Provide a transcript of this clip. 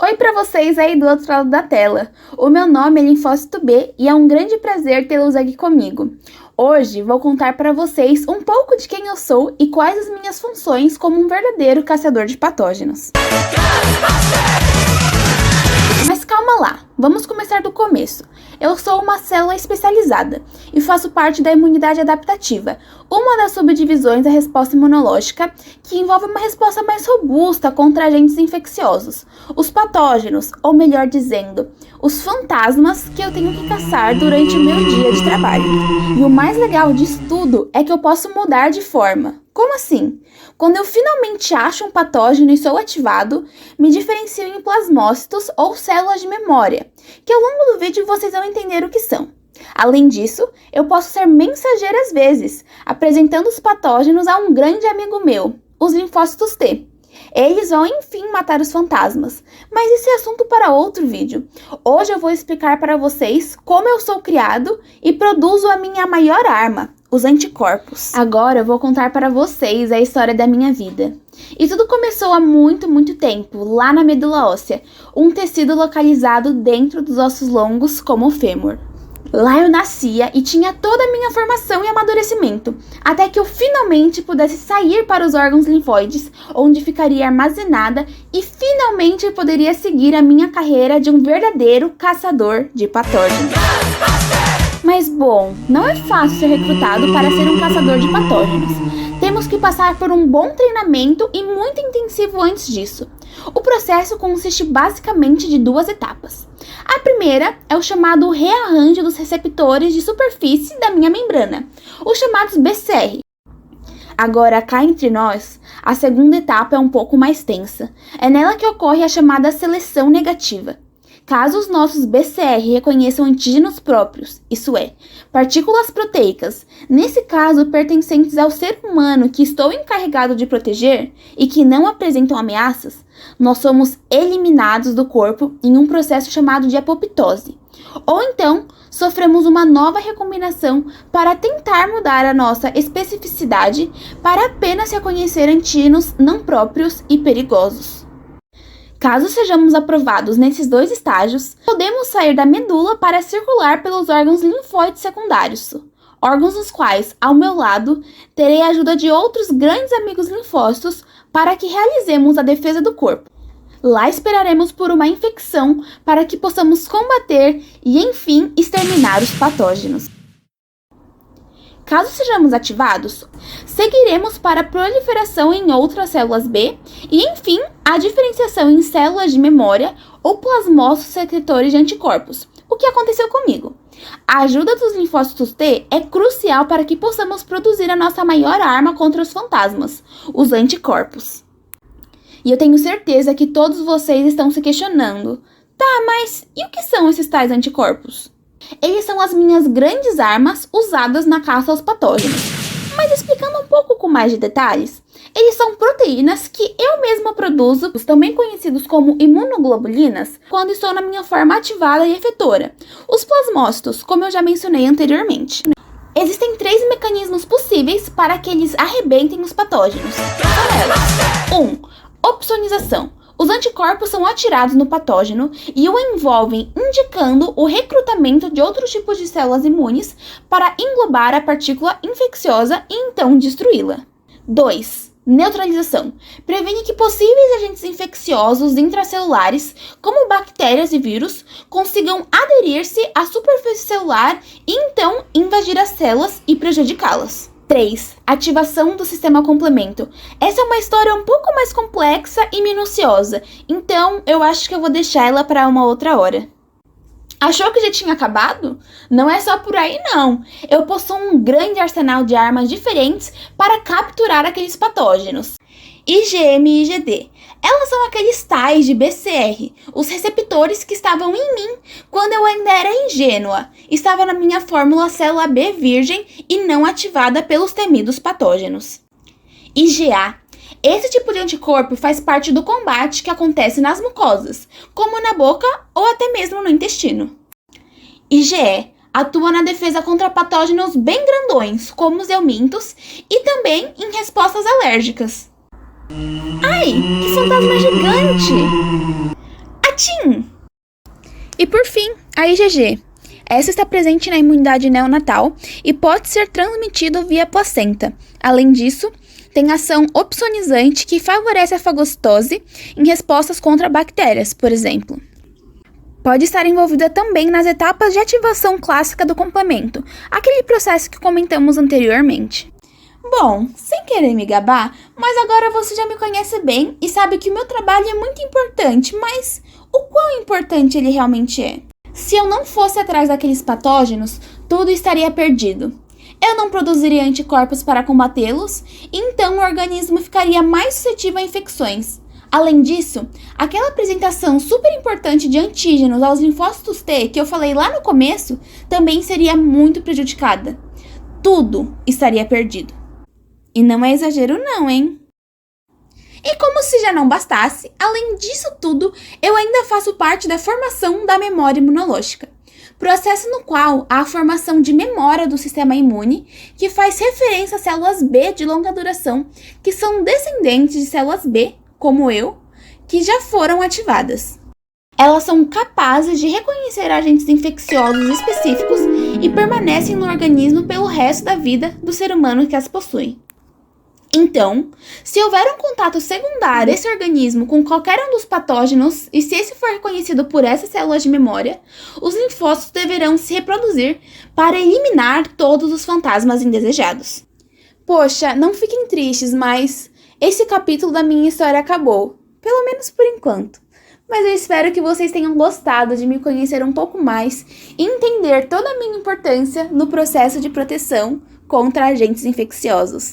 Oi para vocês aí do outro lado da tela. O meu nome é Linfócito B e é um grande prazer tê-los aqui comigo. Hoje vou contar para vocês um pouco de quem eu sou e quais as minhas funções como um verdadeiro caçador de patógenos. Mas calma lá, vamos começar do começo. Eu sou uma célula especializada e faço parte da imunidade adaptativa, uma das subdivisões da resposta imunológica que envolve uma resposta mais robusta contra agentes infecciosos, os patógenos, ou melhor dizendo, os fantasmas que eu tenho que caçar durante o meu dia de trabalho. E o mais legal disso tudo é que eu posso mudar de forma. Como assim? Quando eu finalmente acho um patógeno e sou ativado, me diferencio em plasmócitos ou células de memória, que ao longo do vídeo vocês vão entender o que são. Além disso, eu posso ser mensageira às vezes, apresentando os patógenos a um grande amigo meu, os linfócitos T. Eles vão enfim matar os fantasmas, mas esse é assunto para outro vídeo. Hoje eu vou explicar para vocês como eu sou criado e produzo a minha maior arma, os anticorpos. Agora eu vou contar para vocês a história da minha vida. E tudo começou há muito tempo, lá na medula óssea, um tecido localizado dentro dos ossos longos como o fêmur. Lá eu nascia e tinha toda a minha formação e amadurecimento, até que eu finalmente pudesse sair para os órgãos linfóides, onde ficaria armazenada e finalmente poderia seguir a minha carreira de um verdadeiro caçador de patógenos. Mas bom, não é fácil ser recrutado para ser um caçador de patógenos. Temos que passar por um bom treinamento e muito intensivo antes disso. O processo consiste basicamente de duas etapas. A primeira é o chamado rearranjo dos receptores de superfície da minha membrana, os chamados BCR. Agora, cá entre nós, a segunda etapa é um pouco mais tensa. É nela que ocorre a chamada seleção negativa. Caso os nossos BCR reconheçam antígenos próprios, isso é, partículas proteicas, nesse caso pertencentes ao ser humano que estou encarregado de proteger e que não apresentam ameaças, nós somos eliminados do corpo em um processo chamado de apoptose. Ou então, sofremos uma nova recombinação para tentar mudar a nossa especificidade para apenas reconhecer antígenos não próprios e perigosos. Caso sejamos aprovados nesses dois estágios, podemos sair da medula para circular pelos órgãos linfóides secundários, órgãos nos quais, ao meu lado, terei a ajuda de outros grandes amigos linfócitos para que realizemos a defesa do corpo. Lá esperaremos por uma infecção para que possamos combater e, enfim, exterminar os patógenos. Caso sejamos ativados, seguiremos para a proliferação em outras células B e, enfim, a diferenciação em células de memória ou plasmócitos secretores de anticorpos, o que aconteceu comigo. A ajuda dos linfócitos T é crucial para que possamos produzir a nossa maior arma contra os fantasmas, os anticorpos. E eu tenho certeza que todos vocês estão se questionando, tá, mas e o que são esses tais anticorpos? Eles são as minhas grandes armas usadas na caça aos patógenos. Mas explicando um pouco com mais de detalhes, eles são proteínas que eu mesma produzo, também conhecidos como imunoglobulinas, quando estou na minha forma ativada e efetora, os plasmócitos, como eu já mencionei anteriormente. Existem 3 mecanismos possíveis para que eles arrebentem os patógenos. São elas. 1. Opsonização. Os anticorpos são atirados no patógeno e o envolvem, indicando o recrutamento de outros tipos de células imunes para englobar a partícula infecciosa e então destruí-la. 2. Neutralização. Previne que possíveis agentes infecciosos intracelulares, como bactérias e vírus, consigam aderir-se à superfície celular e então invadir as células e prejudicá-las. 3. Ativação do sistema complemento. Essa é uma história um pouco mais complexa e minuciosa, então eu acho que eu vou deixar ela para uma outra hora. Achou que já tinha acabado? Não é só por aí não. Eu possuo um grande arsenal de armas diferentes para capturar aqueles patógenos. IgM e IgD. Elas são aqueles tais de BCR, os receptores que estavam em mim quando eu ainda era ingênua. Estava na minha fórmula célula B virgem e não ativada pelos temidos patógenos. IgA. Esse tipo de anticorpo faz parte do combate que acontece nas mucosas, como na boca ou até mesmo no intestino. IgE. Atua na defesa contra patógenos bem grandões, como os eumintos, e também em respostas alérgicas. Ai, que fantasma gigante! Tchim! E por fim, a IgG. Essa está presente na imunidade neonatal e pode ser transmitido via placenta. Além disso, tem ação opsonizante que favorece a fagocitose em respostas contra bactérias, por exemplo. Pode estar envolvida também nas etapas de ativação clássica do complemento, aquele processo que comentamos anteriormente. Bom, sem querer me gabar, mas agora você já me conhece bem e sabe que o meu trabalho é muito importante, mas o quão importante ele realmente é? Se eu não fosse atrás daqueles patógenos, tudo estaria perdido. Eu não produziria anticorpos para combatê-los, e então o organismo ficaria mais suscetível a infecções. Além disso, aquela apresentação super importante de antígenos aos linfócitos T que eu falei lá no começo também seria muito prejudicada. Tudo estaria perdido. E não é exagero não, hein? E como se já não bastasse, além disso tudo, eu ainda faço parte da formação da memória imunológica, processo no qual há a formação de memória do sistema imune, que faz referência às células B de longa duração, que são descendentes de células B, como eu, que já foram ativadas. Elas são capazes de reconhecer agentes infecciosos específicos e permanecem no organismo pelo resto da vida do ser humano que as possui. Então, se houver um contato secundário desse organismo com qualquer um dos patógenos e se esse for reconhecido por essas células de memória, os linfócitos deverão se reproduzir para eliminar todos os fantasmas indesejados. Poxa, não fiquem tristes, mas esse capítulo da minha história acabou, pelo menos por enquanto. Mas eu espero que vocês tenham gostado de me conhecer um pouco mais e entender toda a minha importância no processo de proteção contra agentes infecciosos.